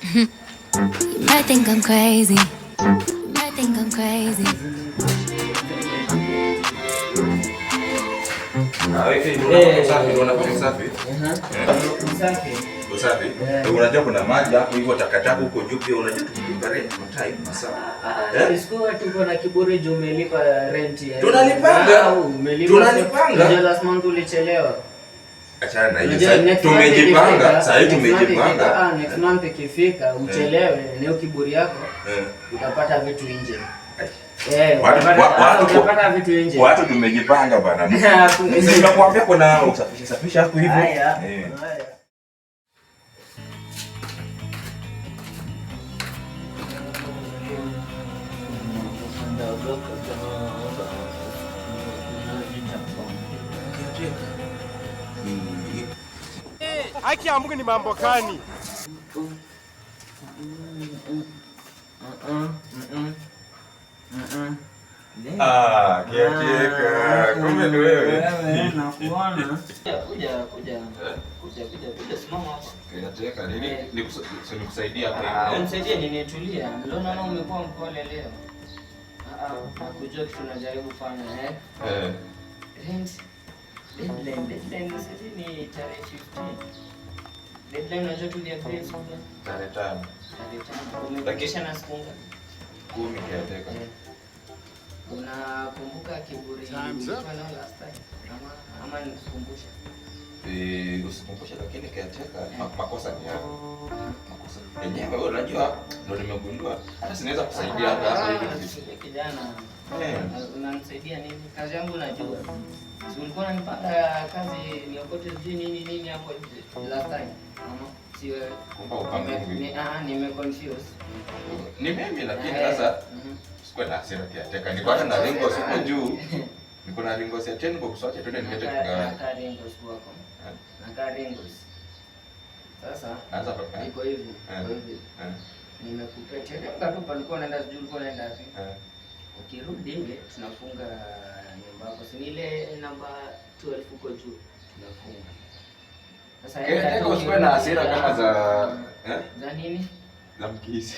You might think I'm crazy. You might think I'm crazy. Usafi. Unajua kuna maji hapo hivyo takataka huko juu pia unajua tulipa rent kwa time sasa. Sikuwa tuko na kiburi juu umelipa rent ya. Tunalipanga. Ndio last month ulichelewa. Achana na hiyo sasa tumejipanga, sasa tumejipanga. Next month ikifika uchelewe na kiburi yako utapata vitu nje. Utapata vitu nje. Watu tumejipanga bana. Sasa nakwambia kuna usafisha hapo hivyo. Haki ya Mungu ni mambo gani? Kiacheka. Kumbe ni wewe. Nakuona. Kuja simama hapa. Kiacheka nini? Nikusaidia hapa. Unisaidie nini? Tulia. Ndio naona umekuwa mpole leo. Nakujua kitu najaribu kufanya Rent. Deadline sasa ni tarehe 15. Deadline unajua tuliagree siku gani? Tarehe 5. Umebakisha na siku ngapi? 10 kiateka. Unakumbuka kiburi nilikuwa nao last time? Ama nikukumbusha? Usikumbushe lakini kiateka makosa ni yako. Makosa. Yenyewe wewe unajua ndio nimegundua. Hata sinaweza kusaidia hapa hivi. Kijana. Unanisaidia nini? Kazi yangu najua. Si ulikuwa unanipanga kazi niokote nini hapo last time? Si wewe. Kumbe upange. Nime-confuse. Ni mimi lakini sasa sikuwa na hasira kiateka. Niko na lengo siku juu. Niko na lengo ya 10 box wacha twende nilete kigawa. Na lengo wako. Na lengo. Sasa anza papa. Iko hivi. Nimekupa tena tu palikuwa naenda sijui ulikuwa unaenda wapi? Ukirudi hivi tunafunga nyumba yako. Si ile namba 12 huko juu tunafunga. Sasa kiateka usiwe na hasira kama za za nini? za mkisi.